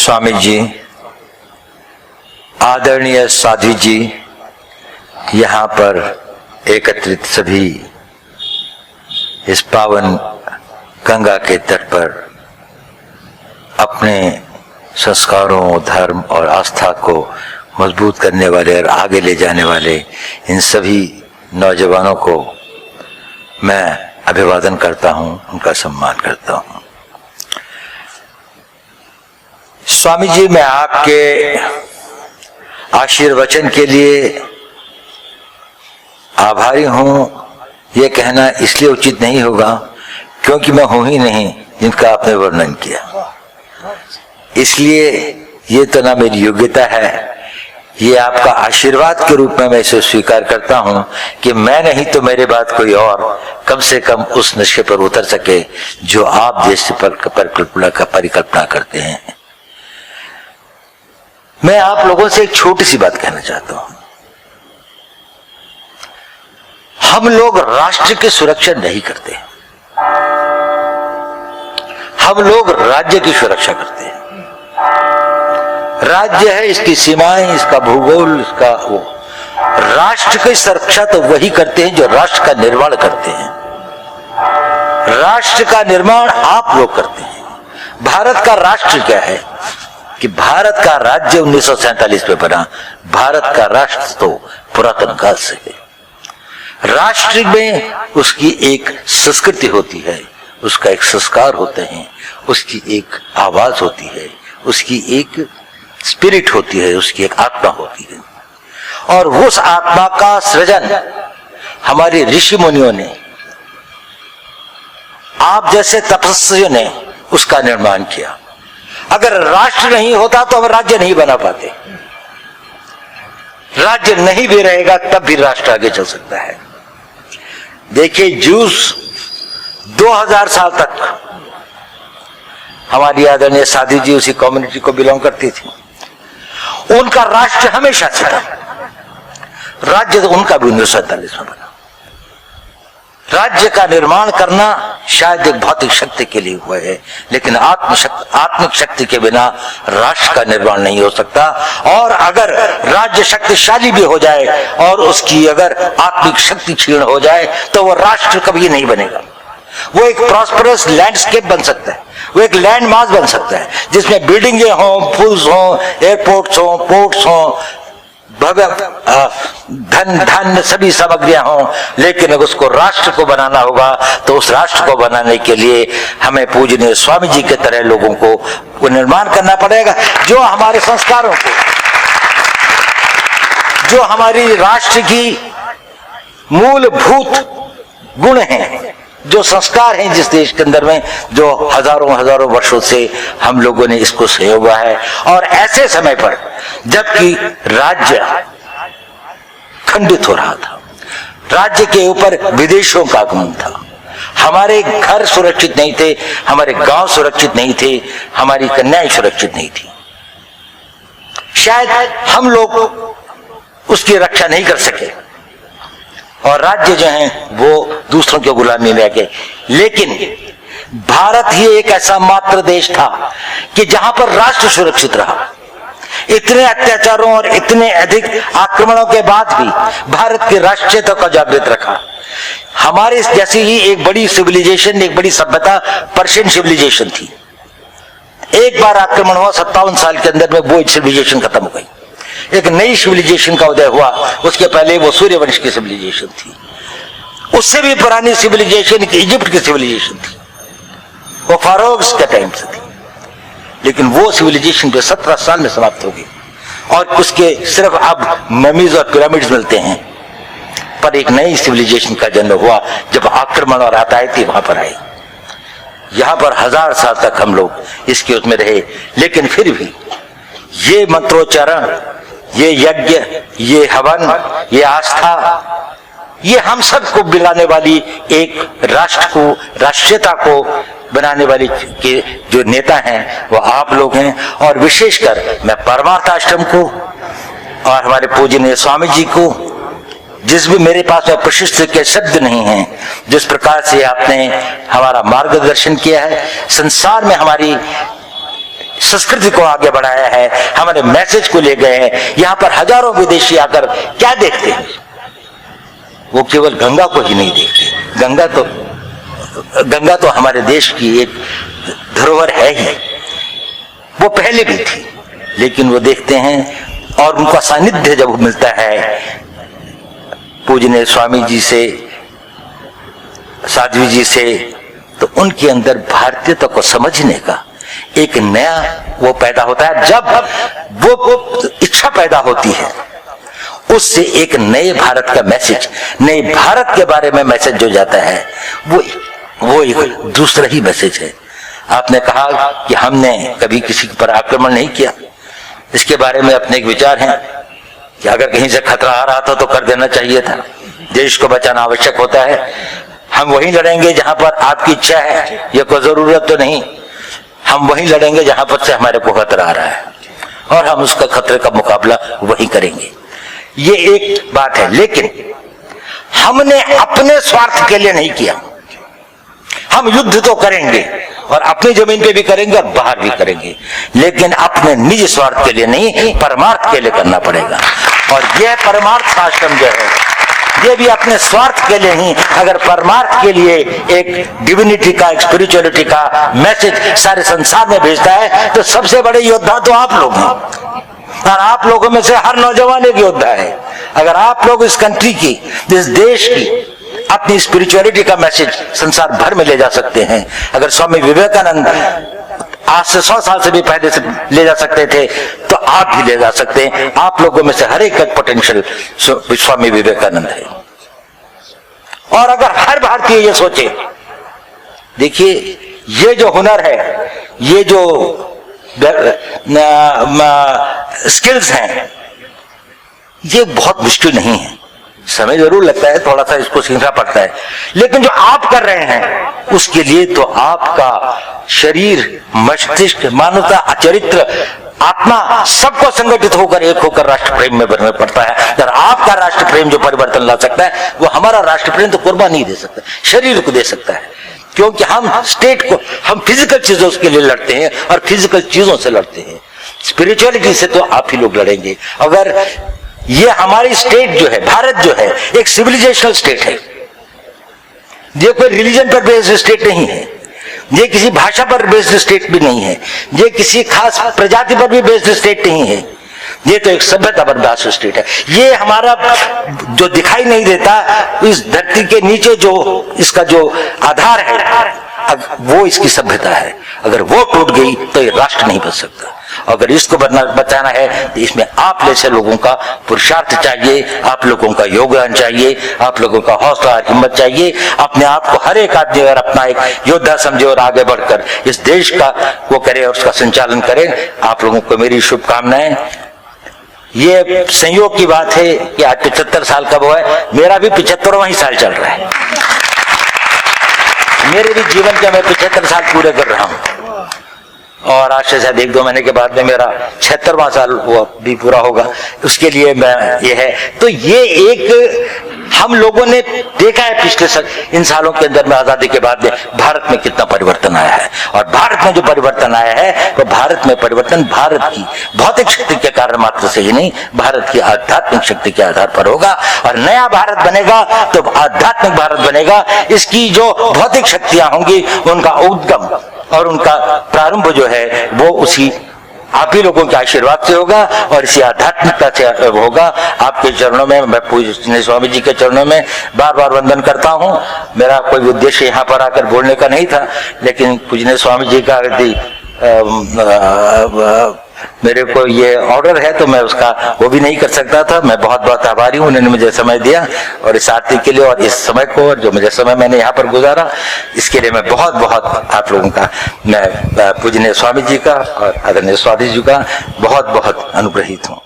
स्वामी जी, आदरणीय साध्वी जी, यहाँ पर एकत्रित सभी इस पावन गंगा के तट पर अपने संस्कारों, धर्म और आस्था को मजबूत करने वाले और आगे ले जाने वाले इन सभी नौजवानों को मैं अभिवादन करता हूँ, उनका सम्मान करता हूँ। स्वामी जी, मैं आपके आशीर्वचन के लिए आभारी हूँ। ये कहना इसलिए उचित नहीं होगा क्योंकि मैं हूं ही नहीं जिनका आपने वर्णन किया, इसलिए ये तो ना मेरी योग्यता है, ये आपका आशीर्वाद के रूप में मैं इसे स्वीकार करता हूं कि मैं नहीं तो मेरे बाद कोई और कम से कम उस नशे पर उतर सके जो आप जैसे परिकल्पना करते हैं। मैं आप लोगों से एक छोटी सी बात कहना चाहता हूं। हम लोग राष्ट्र की सुरक्षा नहीं करते, हम लोग राज्य की सुरक्षा करते हैं। राज्य है, इसकी सीमाएं, इसका भूगोल, इसका वो। राष्ट्र की सुरक्षा तो वही करते हैं जो राष्ट्र का निर्माण करते हैं। राष्ट्र का निर्माण आप लोग करते हैं। भारत का राष्ट्र क्या है कि भारत का राज्य 1947 में बना। भारत का राष्ट्र तो पुरातन काल से है। राष्ट्र में उसकी एक संस्कृति होती है, उसका एक संस्कार होते हैं, उसकी एक आवाज होती है, उसकी एक स्पिरिट होती है, उसकी एक आत्मा होती है। और उस आत्मा का सृजन हमारे ऋषि मुनियों ने, आप जैसे तपस्वियों ने उसका निर्माण किया। अगर राष्ट्र नहीं होता तो हम राज्य नहीं बना पाते। राज्य नहीं भी रहेगा तब भी राष्ट्र आगे चल सकता है। देखिए, जूस 2000 साल तक, हमारी आदरणीय साध्वी जी उसी कम्युनिटी को बिलोंग करती थी, उनका राष्ट्र हमेशा था। राज्य तो उनका भी 1947 में बना। राज्य का निर्माण करना शायद एक भौतिक शक्ति के लिए हुआ है, लेकिन आत्मिक शक्ति के बिना राष्ट्र का निर्माण नहीं हो सकता। और अगर राज्य शक्तिशाली भी हो जाए और उसकी अगर आत्मिक शक्ति क्षीण हो जाए तो वो राष्ट्र कभी नहीं बनेगा। वो एक प्रॉस्परस लैंडस्केप बन सकता है, वो एक लैंड मास बन सकता है जिसमें बिल्डिंगें हों, पुल्स हों, एयरपोर्ट्स हों, पोर्ट्स हों, भव्य धन सभी सामग्रियां हों, लेकिन अगर उसको राष्ट्र को बनाना होगा तो उस राष्ट्र को बनाने के लिए हमें पूजनीय स्वामी जी के तरह लोगों को निर्माण करना पड़ेगा, जो हमारे संस्कारों को, जो हमारी राष्ट्र की मूलभूत गुण हैं, जो संस्कार हैं जिस देश के अंदर में, जो हजारों वर्षों से हम लोगों ने इसको सहा हुआ है। और ऐसे समय पर जबकि राज्य खंडित हो रहा था, राज्य के ऊपर विदेशों का आगमन था, हमारे घर सुरक्षित नहीं थे, हमारे गांव सुरक्षित नहीं थे, हमारी कन्याएं सुरक्षित नहीं थी, शायद हम लोग उसकी रक्षा नहीं कर सके और राज्य जो हैं वो दूसरों की गुलामी में आ गए। लेकिन भारत ही एक ऐसा मात्र देश था कि जहां पर राष्ट्र सुरक्षित रहा। इतने अत्याचारों और इतने अधिक आक्रमणों के बाद भी भारत की राष्ट्रीयता को जागृत रखा। हमारे जैसी ही एक बड़ी सिविलाइजेशन, एक बड़ी सभ्यता पर्शियन सिविलाइजेशन थी। एक बार आक्रमण हुआ, 57 साल के अंदर में वो सिविलाइजेशन खत्म हो गई। एक नई सिविलाइजेशन का उदय हुआ। उसके पहले वो सूर्यवंश की सिविलाइजेशन थी, उससे भी पुरानी सिविलाइजेशन इजिप्ट की सिविलाइजेशन थी, वो फारोक्स के टाइम से थी। लेकिन वो सिविलाइजेशन जो 17 साल में समाप्त हो गई और उसके सिर्फ अब ममीज और पिरामिड्स मिलते हैं, पर एक नई सिविलाइजेशन का जन्म हुआ जब आक्रमण और आतंकी वहां पर आए। यहां पर 1000 साल तक हम लोग इसके उसमें रहे, लेकिन फिर भी ये मंत्रोच्चारण, ये यज्ञ, ये हवन, ये आस्था, ये हम सबको मिलाने वाली एक राष्ट्र को, राष्ट्रीयता को बनाने वाली के जो नेता हैं वो आप लोग हैं। और विशेषकर मैं परमार्थ आश्रम को और हमारे पूजनीय स्वामी जी को, जिस भी मेरे पास में प्रशस्ति के शब्द नहीं हैं, जिस प्रकार से आपने हमारा मार्गदर्शन किया है, संसार में हमारी संस्कृति को आगे बढ़ाया है, हमारे मैसेज को ले गए हैं। यहाँ पर हजारों विदेशी आकर क्या देखते हैं? वो केवल गंगा को ही नहीं देखते। गंगा तो हमारे देश की एक धरोहर है ही, वो पहले भी थी, लेकिन वो देखते हैं और उनका सानिध्य जब मिलता है पूजनीय स्वामी जी से, साध्वी जी से, तो उनके अंदर भारतीयता को समझने का एक नया वो पैदा होता है। जब वो इच्छा पैदा होती है, उससे एक नए भारत का मैसेज, नए भारत के बारे में मैसेज जो जाता है, वो एक दूसरा ही मैसेज है। आपने कहा कि हमने कभी किसी पर आक्रमण नहीं किया, इसके बारे में अपने एक विचार हैं कि अगर कहीं से खतरा आ रहा था तो कर देना चाहिए था। देश को बचाना आवश्यक होता है। हम वहीं लड़ेंगे जहां पर आपकी इच्छा है, यह कोई जरूरत तो नहीं। हम वहीं लड़ेंगे जहां पर से हमारे को खतरा आ रहा है, और हम उसका खतरे का मुकाबला वहीं करेंगे। ये एक बात है। लेकिन हमने अपने स्वार्थ के लिए नहीं किया। हम युद्ध तो करेंगे और अपनी जमीन पे भी करेंगे और बाहर भी करेंगे, लेकिन अपने निजी स्वार्थ के लिए नहीं, परमार्थ के लिए करना पड़ेगा। और यह परमार्थ आश्रम जो है, ये भी अपने स्वार्थ के लिए नहीं, अगर परमार्थ के लिए एक डिविनिटी का, एक स्पिरिचुअलिटी का मैसेज सारे संसार में भेजता है, तो सबसे बड़े योद्धा तो आप लोग हैं। और आप लोगों में से हर नौजवान एक योद्धा है। अगर आप लोग इस कंट्री की, इस देश की अपनी स्पिरिचुअलिटी का मैसेज संसार भर में ले जा सकते हैं, अगर स्वामी विवेकानंद आज से 100 साल से भी पहले से ले जा सकते थे, तो आप भी ले जा सकते हैं। आप लोगों में से हर एक का पोटेंशियल स्वामी विवेकानंद है। और अगर हर भारतीय ये सोचे, देखिए ये जो हुनर है, ये जो स्किल्स हैं, ये बहुत मुश्किल नहीं है। समय जरूर लगता है, थोड़ा सा इसको सीखना पड़ता है, लेकिन जो आप कर रहे हैं उसके लिए तो आपका शरीर, मस्तिष्क, मानवता, चरित्र, आत्मा सबको संगठित होकर एक होकर राष्ट्र प्रेम में बनना पड़ता है। अगर आपका राष्ट्र प्रेम जो परिवर्तन ला सकता है, वो हमारा राष्ट्र प्रेम तो कुर्बान नहीं दे सकता, शरीर को दे सकता है। क्योंकि हम स्टेट को, हम फिजिकल चीजों के लिए लड़ते हैं और फिजिकल चीजों से लड़ते हैं। स्पिरिचुअलिटी से तो आप ही लोग लड़ेंगे। अगर ये हमारी स्टेट जो है, भारत जो है, एक सिविलाइजेशनल स्टेट है। ये कोई रिलीजन पर बेस्ड स्टेट नहीं है, ये किसी भाषा पर बेस्ड स्टेट भी नहीं है, ये किसी खास प्रजाति पर भी बेस्ड स्टेट नहीं है। ये तो एक सभ्यता पर बेस्ड स्टेट है। ये हमारा जो दिखाई नहीं देता, इस धरती के नीचे जो इसका जो आधार है, वो इसकी सभ्यता है। अगर वो टूट गई तो ये राष्ट्र नहीं बच सकता। अगर इसको बचाना है तो इसमें आप जैसे लोगों का पुरुषार्थ चाहिए, आप लोगों का योगदान चाहिए, आप लोगों का हौसला और हिम्मत चाहिए। अपने आप को हर एक आदमी अगर अपना एक योद्धा समझे और आगे बढ़कर इस देश का वो करे और उसका संचालन करे। आप लोगों को मेरी शुभकामनाएं। ये संयोग की बात है कि आज 75 साल का वो है, मेरा भी 75वां ही साल चल रहा है। मेरे भी जीवन के मैं 75 साल पूरे कर रहा हूं, और आज से शायद 1-2 महीने के बाद में मेरा 76वां साल वो भी पूरा होगा। उसके लिए मैं ये है, तो ये एक हम लोगों ने देखा है पिछले इन सालों के अंदर में, आजादी के बाद में भारत में कितना परिवर्तन आया है। और भारत में जो परिवर्तन आया है, तो भारत में परिवर्तन भारत की भौतिक शक्ति के कारण मात्र से ही नहीं, भारत की आध्यात्मिक शक्ति के आधार पर होगा। और नया भारत बनेगा तो आध्यात्मिक भारत बनेगा। इसकी जो भौतिक शक्तियां होंगी, उनका उद्गम और उनका प्रारंभ जो है वो उसी आप ही लोगों के आशीर्वाद से होगा और इसी आध्यात्मिकता से होगा। आपके चरणों में, मैं पूज्य स्वामी जी के चरणों में बार बार वंदन करता हूँ। मेरा कोई उद्देश्य यहाँ पर आकर बोलने का नहीं था, लेकिन पूज्य स्वामी जी का यदि मेरे को ये ऑर्डर है तो मैं उसका वो भी नहीं कर सकता था। मैं बहुत बहुत आभारी हूँ, उन्होंने मुझे समय दिया और इस आरती के लिए और इस समय को, और जो मुझे समय मैंने यहाँ पर गुजारा, इसके लिए मैं बहुत बहुत आप लोगों का, मैं पूजनीय स्वामी जी का और आदरणीय स्वामी जी का बहुत बहुत अनुग्रहित हूँ।